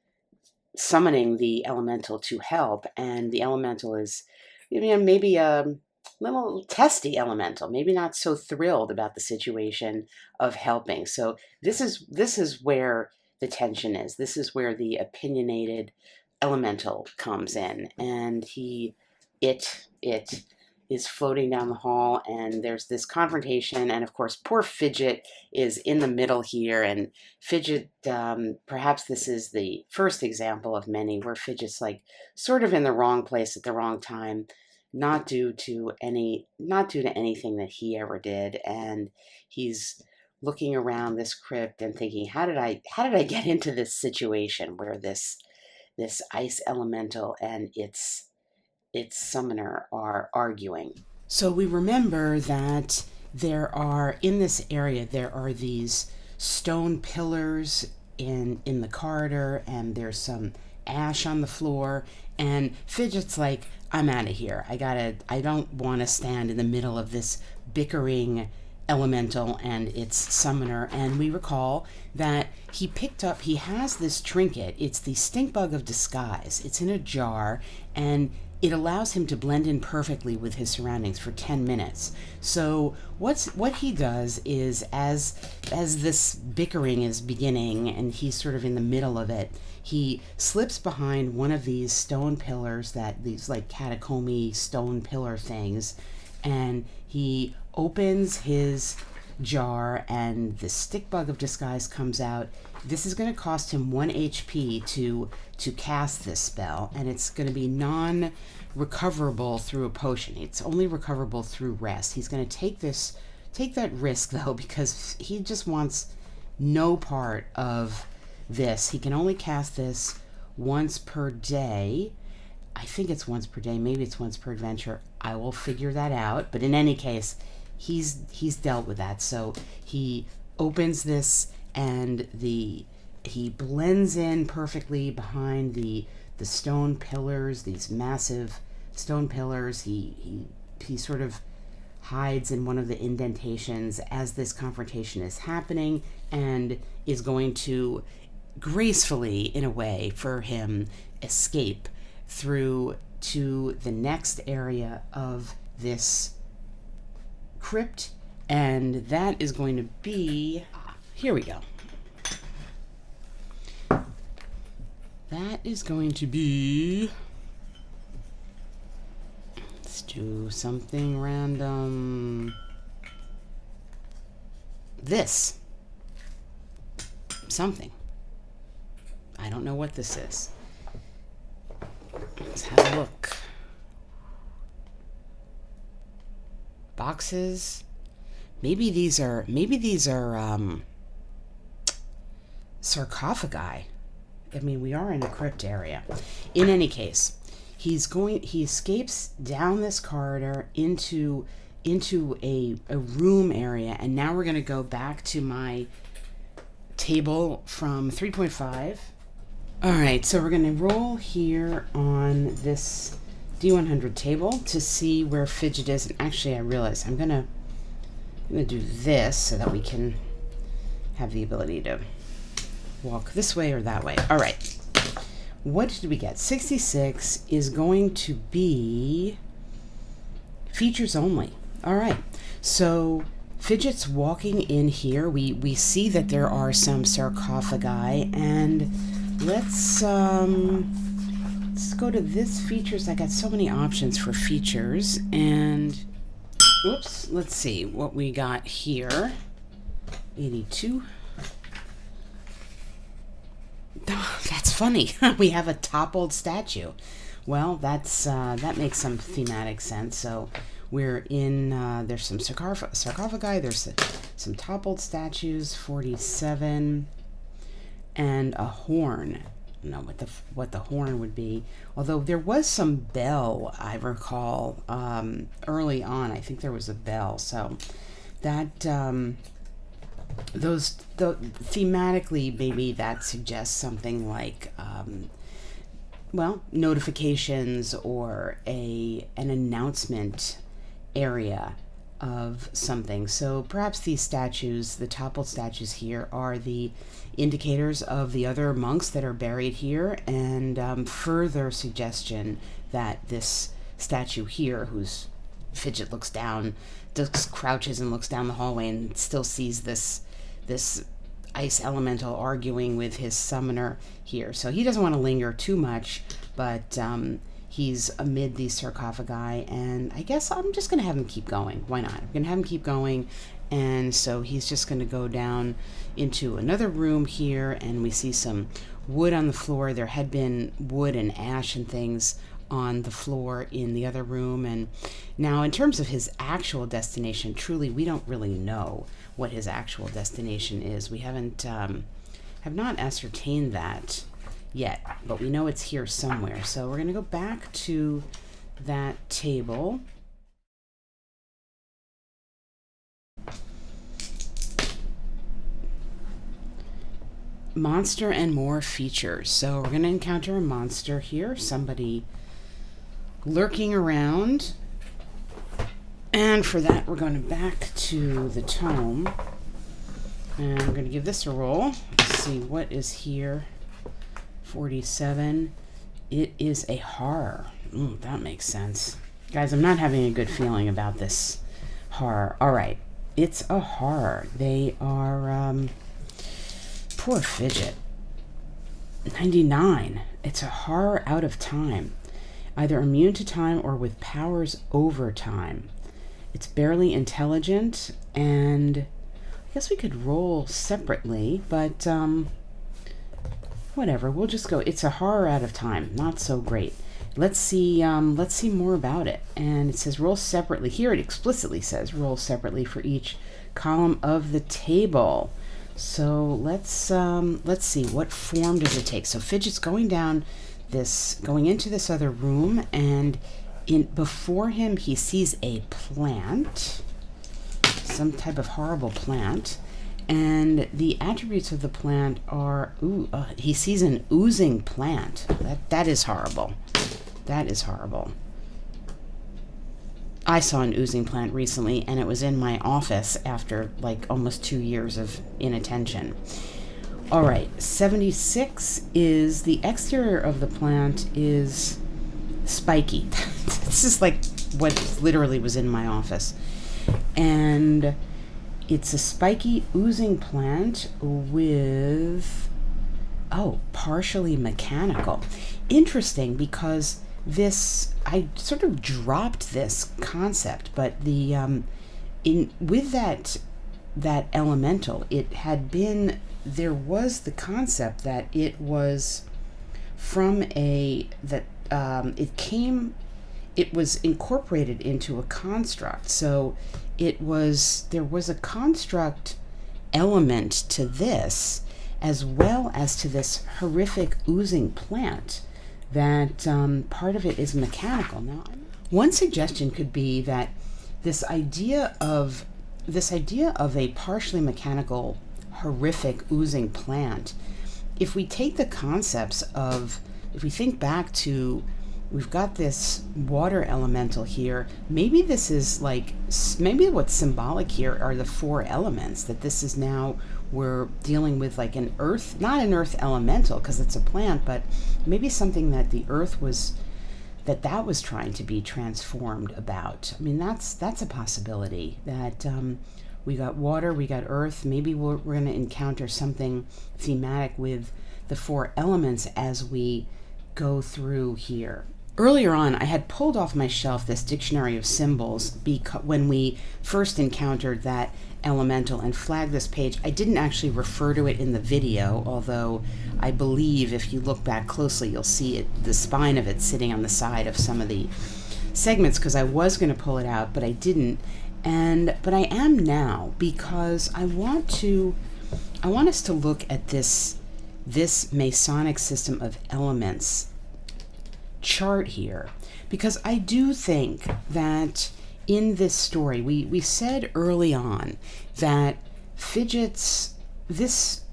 summoning the elemental to help, and the elemental is, maybe a little testy elemental, maybe not so thrilled about the situation of helping. So this is where the tension is. This is where the opinionated elemental comes in, and it is floating down the hall, and there's this confrontation, and of course poor Fidget is in the middle here. And Fidget, perhaps this is the first example of many where Fidget's like sort of in the wrong place at the wrong time, not due to anything that he ever did, and he's looking around this crypt and thinking, how did I get into this situation where this ice elemental and its summoner are arguing? So we remember that in this area, there are these stone pillars in the corridor, and there's some ash on the floor, and Fidget's like, I'm out of here. I don't want to stand in the middle of this bickering elemental and its summoner. And we recall that he has this trinket. It's the stink bug of disguise. It's in a jar, and it allows him to blend in perfectly with his surroundings for 10 minutes. So what he does is, as this bickering is beginning and he's sort of in the middle of it, he slips behind one of these stone pillars, these like catacomb stone pillar things, and he opens his jar, and the stick bug of disguise comes out. This is going to cost him 1 HP to cast this spell, and it's going to be non-recoverable through a potion. It's only recoverable through rest. He's going to take that risk, though, because he just wants no part of this. He can only cast this once per day. I think it's once per day. Maybe it's once per adventure. I will figure that out. But in any case, he's dealt with that. So he opens this, and he blends in perfectly behind the stone pillars, these massive stone pillars. He sort of hides in one of the indentations as this confrontation is happening, and is going to gracefully, in a way, for him, escape through to the next area of this crypt, and that is going to be, here we go. That is going to be, let's do something random. This. Something. I don't know what this is. Let's have a look. Boxes. Maybe these are sarcophagi. I mean, we are in a crypt area. In any case, he escapes down this corridor into a room area, and now we're going to go back to my table from 3.5. All right, so we're going to roll here on this D100 table to see where Fidget is. And actually, I realize I'm gonna do this so that we can have the ability to walk this way or that way. All right, what did we get? 66 is going to be features only. All right, so Fidget's walking in here. We see that there are some sarcophagi, and let's go to this features. I got so many options for features, and whoops, let's see what we got here. 82. Oh, that's funny. We have a toppled statue. Well, that makes some thematic sense. So we're in, there's some sarcophagi, there's some toppled statues, 47, and a horn. I don't know what the horn would be. Although there was some bell, I recall, early on. I think there was a bell. So that, thematically, maybe that suggests something like, well, notifications or an announcement area of something. So perhaps these statues, the toppled statues here, are the indicators of the other monks that are buried here, and further suggestion that this statue here, whose Fidget looks down, just crouches and looks down the hallway and still sees this ice elemental arguing with his summoner here. So he doesn't want to linger too much, but he's amid these sarcophagi, and I guess I'm just going to have him keep going. Why not? I'm going to have him keep going, and so he's just going to go down into another room here, and we see some wood on the floor. There had been wood and ash and things on the floor in the other room. And now in terms of his actual destination, truly we don't really know what his actual destination is. We haven't have not ascertained that yet, but we know it's here somewhere. So we're going to go back to that table. Monster and more features. So we're going to encounter a monster here, somebody lurking around. And for that, we're going to back to the tome. And we're going to give this a roll. Let's see what is here. 47. It is a horror. Ooh, that makes sense. Guys, I'm not having a good feeling about this horror. All right. It's a horror. They are... Poor Fidget. 99. It's a horror out of time. Either immune to time or with powers over time. It's barely intelligent, and I guess we could roll separately, but whatever. We'll just go. It's a horror out of time. Not so great. Let's see more about it. And it says roll separately. Here it explicitly says roll separately for each column of the table. So let's see, what form does it take? So Fidget's going into this other room, and before him he sees a plant, some type of horrible plant, and the attributes of the plant are he sees an oozing plant. That is horrible. That is horrible. I saw an oozing plant recently, and it was in my office after like almost 2 years of inattention. All right, 76 is the exterior of the plant is spiky. This is like what literally was in my office. And it's a spiky oozing plant with, partially mechanical. Interesting, because I sort of dropped this concept, but with that elemental, there was the concept that it was from it was incorporated into a construct. So there was a construct element to this, as well as to this horrific oozing plant. That part of it is mechanical. Now, one suggestion could be that this idea of a partially mechanical, horrific oozing plant, if we take the concepts of, if we think back to, we've got this water elemental here, maybe this is maybe what's symbolic here are the 4 elements, that this is now, we're dealing with like an earth, not an earth elemental because it's a plant, but maybe something that the earth was trying to be transformed about. I mean, that's a possibility, that we got water, we got earth. Maybe we're going to encounter something thematic with the 4 elements as we go through here. Earlier on, I had pulled off my shelf this dictionary of symbols when we first encountered that elemental and flagged this page. I didn't actually refer to it in the video, although I believe if you look back closely, you'll see the spine of it sitting on the side of some of the segments, because I was going to pull it out, but I didn't. But I am now, because I want us to look at this Masonic system of elements chart here, because I do think that in this story, we said early on that this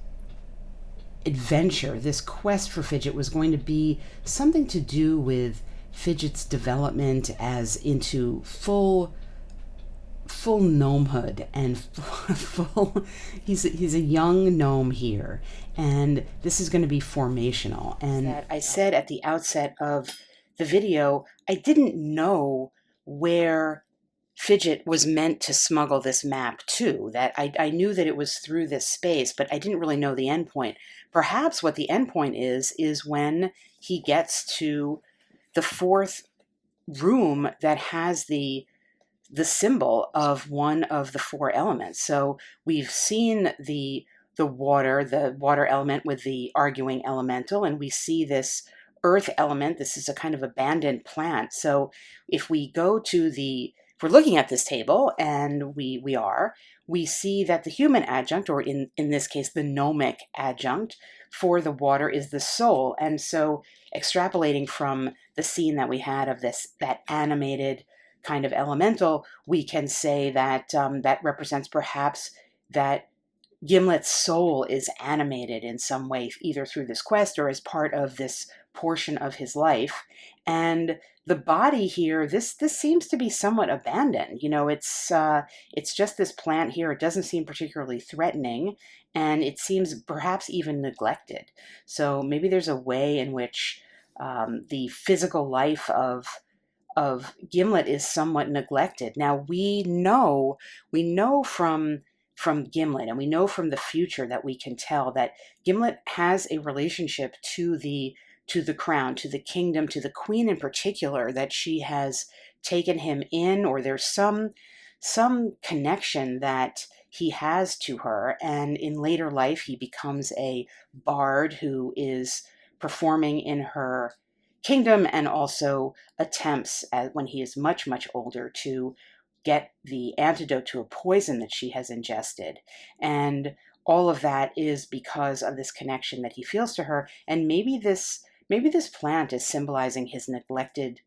adventure, this quest for Fidget was going to be something to do with Fidget's development as into full gnomehood, and he's a young gnome here, and this is going to be formational. And that I said at the outset of the video, I didn't know where Fidget was meant to smuggle this map to. That I knew that it was through this space, but I didn't really know the endpoint. Perhaps what the endpoint is when he gets to the 4th room that has the symbol of one of the 4 elements. So we've seen the water element with the arguing elemental, and we see this earth element. This is a kind of abandoned plant. So if we go to if we're looking at this table, and we see that the human adjunct, or in this case, the gnomic adjunct for the water is the soul. And so extrapolating from the scene that we had of that animated kind of elemental, we can say that that represents perhaps that Gimlet's soul is animated in some way, either through this quest or as part of this portion of his life. And the body here, this seems to be somewhat abandoned. You know, it's just this plant here. It doesn't seem particularly threatening, and it seems perhaps even neglected. So maybe there's a way in which the physical life of Gimlet is somewhat neglected. Now we know from Gimlet, and we know from the future that we can tell that Gimlet has a relationship to the crown, to the kingdom, to the queen in particular, that she has taken him in, or there's some connection that he has to her. And in later life, he becomes a bard who is performing in her kingdom, and also attempts, when he is much, much older, to get the antidote to a poison that she has ingested. And all of that is because of this connection that he feels to her. And maybe this plant is symbolizing his neglected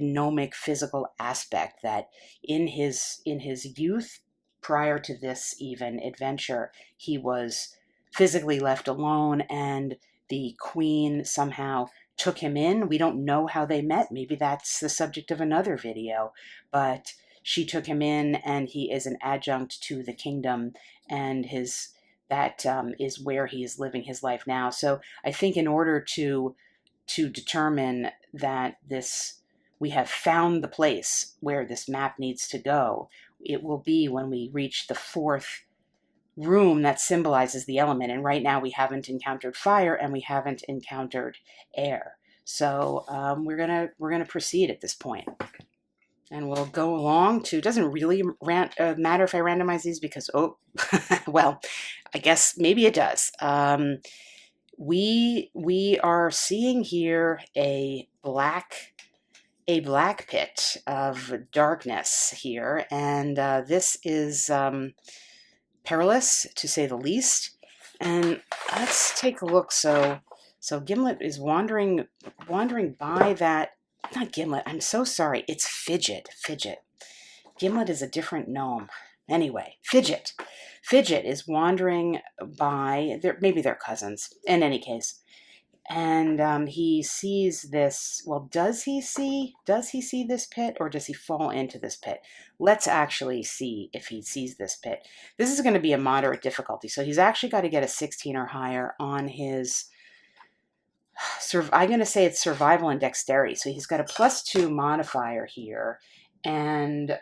gnomic physical aspect, that in his youth, prior to this even adventure, he was physically left alone, and the queen somehow took him in. We don't know how they met. Maybe that's the subject of another video, but she took him in, and he is an adjunct to the kingdom, and that is where he is living his life now. So I think in order to determine that we have found the place where this map needs to go, it will be when we reach the fourth room that symbolizes the element. And right now we haven't encountered fire, and we haven't encountered air. So we're gonna proceed at this point. And we'll go along to, doesn't really matter if I randomize these, because, oh, well, I guess maybe it does. We are seeing here a black pit of darkness here, and this is perilous, to say the least. And let's take a look. So Gimlet is wandering by that. Not Gimlet, I'm so sorry. It's Fidget. Gimlet is a different gnome. Anyway, Fidget is wandering by. Maybe they're cousins. In any case, and he sees this. Well, does he see this pit, or does he fall into this pit? Let's actually see if he sees this pit. This is going to be a moderate difficulty, so he's actually got to get a 16 or higher on his. I'm going to say it's survival and dexterity. So he's got a +2 modifier here, and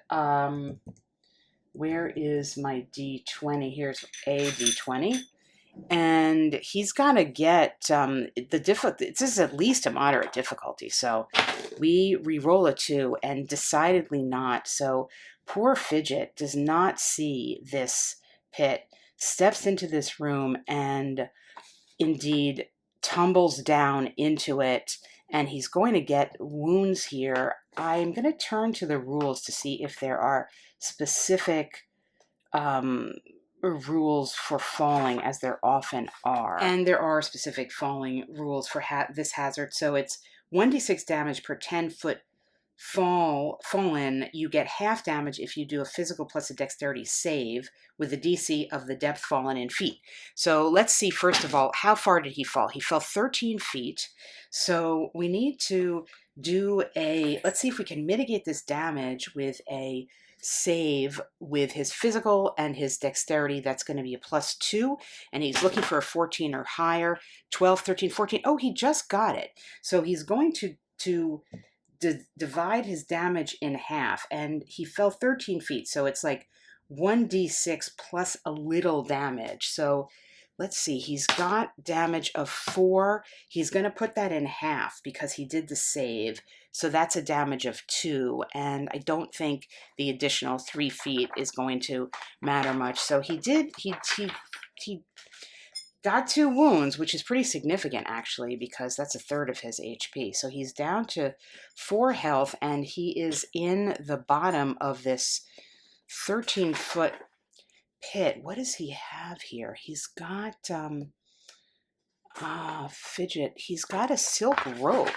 where is my D20? Here's a D20. And he's got to get the difficulty. This is at least a moderate difficulty. So we re-roll a 2, and decidedly not. So poor Fidget does not see this pit, steps into this room, and indeed tumbles down into it. And he's going to get wounds here. I'm going to turn to the rules to see if there are specific rules for falling, as there often are. And there are specific falling rules for this hazard. So it's 1d6 damage per 10-foot fallen. You get half damage if you do a physical plus a dexterity save with a DC of the depth fallen in feet. So let's see, first of all, how far did he fall? He fell 13 feet. So we need to do let's see if we can mitigate this damage with a save with his physical and his dexterity. That's going to be a +2, and he's looking for a 14 or higher. 12, 13, 14. Oh, he just got it. So he's going to divide his damage in half, and he fell 13 feet. So it's like 1d6 plus a little damage. So let's see, he's got damage of 4. He's going to put that in half because he did the save. So that's a damage of 2. And I don't think the additional 3 feet is going to matter much. So he got 2 wounds, which is pretty significant actually, because that's a third of his HP. So he's down to 4 health, and he is in the bottom of this 13-foot pit. What does he have here? He's got Fidget. He's got a silk rope.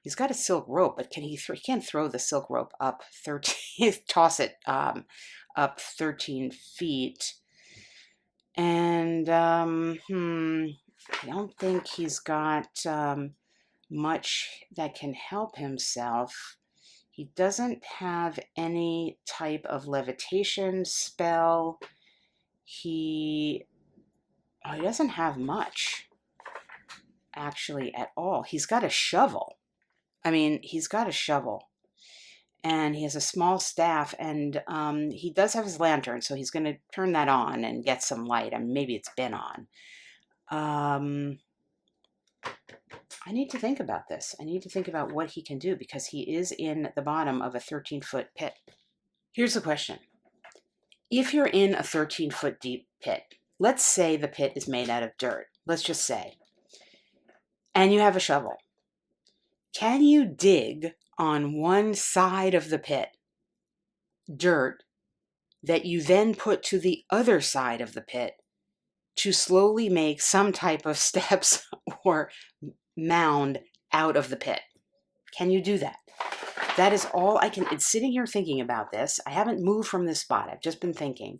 He's got a silk rope, but he can't throw the silk rope up 13, toss it up 13 feet. And I don't think he's got much that can help himself. He doesn't have any type of levitation spell. He doesn't have much, actually, at all. He's got a shovel. I mean, he's got a shovel. And he has a small staff, and he does have his lantern, so he's going to turn that on and get some light. I mean, maybe it's been on. I need to think about this. I need to think about what he can do, because he is in the bottom of a 13-foot pit. Here's the question. If you're in a 13-foot deep pit, let's say the pit is made out of dirt, let's just say, and you have a shovel, can you dig on one side of the pit dirt that you then put to the other side of the pit to slowly make some type of steps or mound out of the pit? Can you do that? That is all I can. It's sitting here thinking about this. I haven't moved from this spot. I've just been thinking.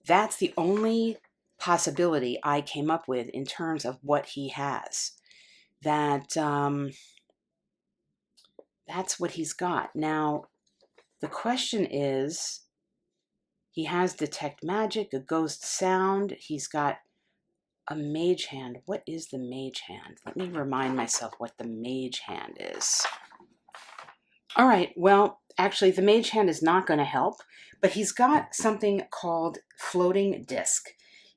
That's the only possibility I came up with in terms of what he has. That's what he's got. Now, the question is, he has detect magic, a ghost sound. He's got a mage hand. What is the mage hand? Let me remind myself what the mage hand is. All right, well, actually, the mage hand is not going to help, but he's got something called floating disc.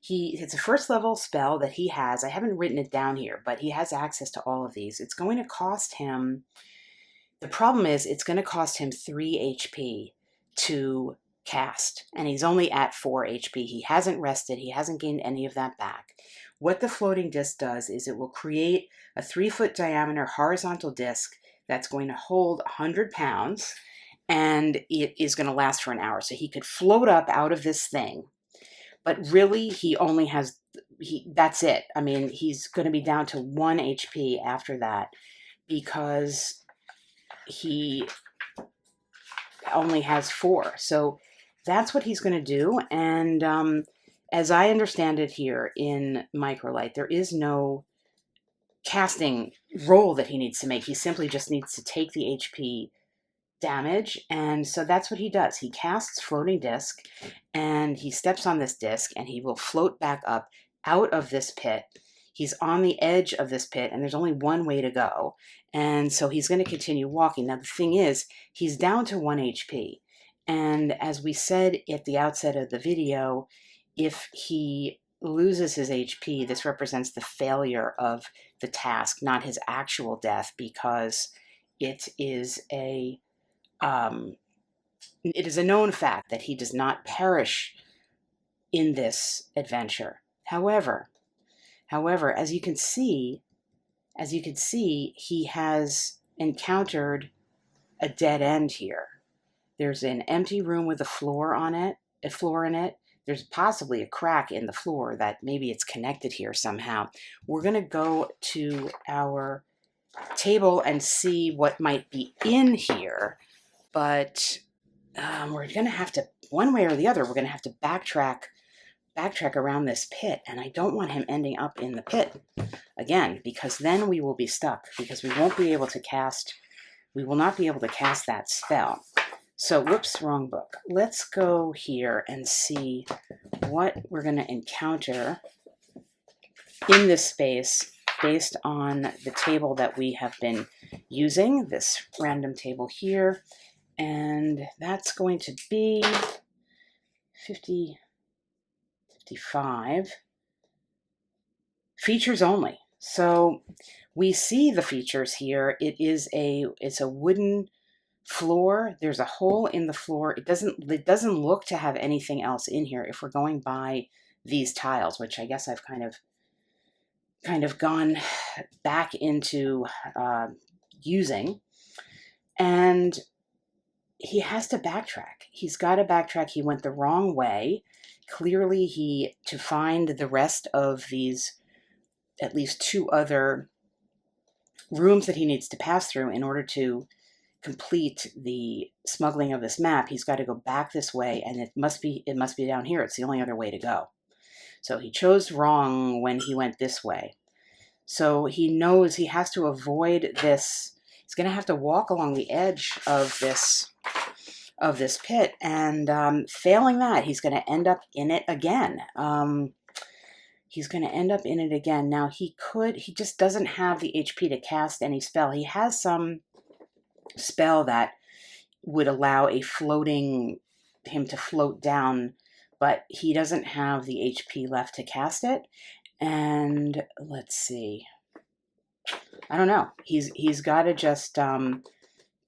It's a first level spell that he has. I haven't written it down here, but he has access to all of these. It's going to cost him, the problem is it's going to cost him 3 HP to cast, and he's only at 4 HP. He hasn't rested. He hasn't gained any of that back. What the floating disc does is it will create a 3-foot diameter horizontal disc that's going to hold 100 pounds, and it is going to last for an hour. So he could float up out of this thing, but really he only has, that's it. I mean, he's going to be down to 1 HP after that, because he only has 4. So that's what he's going to do. And as I understand it here in Microlight, there is no casting roll that he needs to make. He simply just needs to take the HP damage. And so that's what he does. He casts floating disc, and he steps on this disc, and he will float back up out of this pit. He's on the edge of this pit, and there's only one way to go. And so he's going to continue walking. Now, the thing is, he's down to 1 HP. And as we said at the outset of the video, if he loses his HP, this represents the failure of the task, not his actual death, because it is a known fact that he does not perish in this adventure. However, as you can see, he has encountered a dead end here. There's an empty room with a floor in it. There's possibly a crack in the floor that maybe it's connected here somehow. We're going to go to our table and see what might be in here, but we're going to have to, one way or the other, we're going to have to backtrack around this pit, and I don't want him ending up in the pit again, because then we will be stuck, because we won't be able to cast, we will not be able to cast that spell. So, whoops, wrong book. Let's go here and see what we're going to encounter in this space based on the table that we have been using, this random table here. And that's going to be 50, 55. Features only. So we see the features here. It's a wooden floor. There's a hole in the floor. It doesn't look to have anything else in here if we're going by these tiles, which I guess I've kind of kind of gone back into using. And he has to backtrack. He's got to backtrack. He went the wrong way. Clearly, to find the rest of these, at least 2 other rooms that he needs to pass through in order to complete the smuggling of this map, he's got to go back this way, and it must be down here. It's the only other way to go. So he chose wrong when he went this way. So he knows he has to avoid this. He's going to have to walk along the edge of this pit, and failing that, he's going to end up in it again. He's going to end up in it again. Now, he just doesn't have the HP to cast any spell. He has some spell that would allow him to float down, but he doesn't have the HP left to cast it. And let's see. I don't know. He's got to just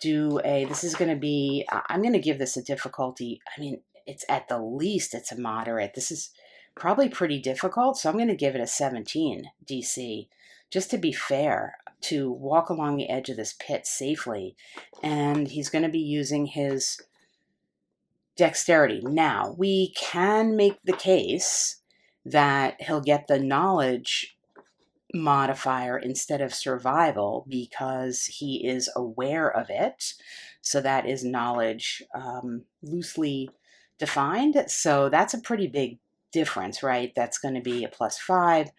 this is going to be, I'm going to give this a difficulty. I mean, it's at the least, it's a moderate. This is probably pretty difficult, so I'm going to give it a 17 DC, just to be fair, to walk along the edge of this pit safely. And he's going to be using his dexterity. Now, we can make the case that he'll get the knowledge modifier instead of survival because he is aware of it. So that is knowledge, loosely defined. So that's a pretty big difference, right? That's going to be a +5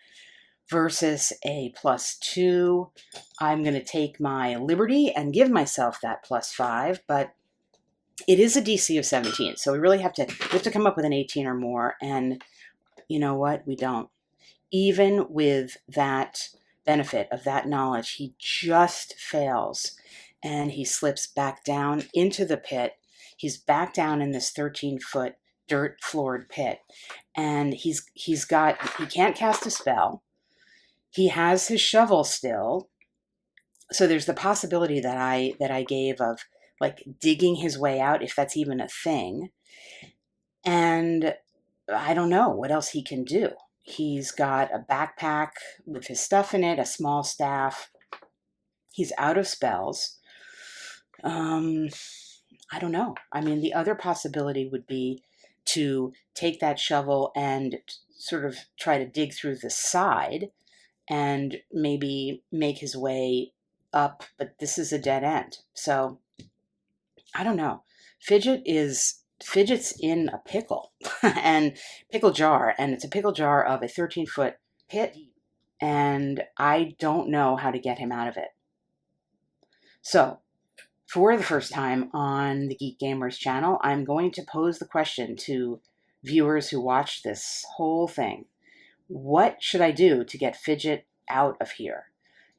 versus a +2. I'm going to take my liberty and give myself that +5, but it is a DC of 17. So we have to come up with an 18 or more. And you know what? We don't. Even with that benefit of that knowledge, he just fails, and he slips back down into the pit. He's back down in this 13-foot dirt-floored pit, and he can't cast a spell. He has his shovel still, so there's the possibility that I gave of like digging his way out, if that's even a thing. And I don't know what else he can do. He's got a backpack with his stuff in it, a small staff. He's out of spells. I don't know. I mean, the other possibility would be to take that shovel and sort of try to dig through the side and maybe make his way up, but this is a dead end. So I don't know. Fidget's in a pickle and pickle jar, and it's a pickle jar of a 13-foot pit, and I don't know how to get him out of it. So, for the first time on the Geek Gamers channel, I'm going to pose the question to viewers who watch this whole thing. What should I do to get Fidget out of here?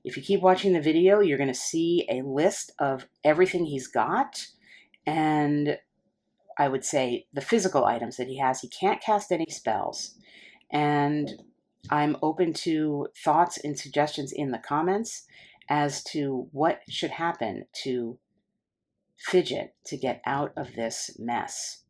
If you keep watching the video, you're going to see a list of everything he's got, and I would say the physical items that he has. He can't cast any spells. And I'm open to thoughts and suggestions in the comments as to what should happen to Fidget to get out of this mess.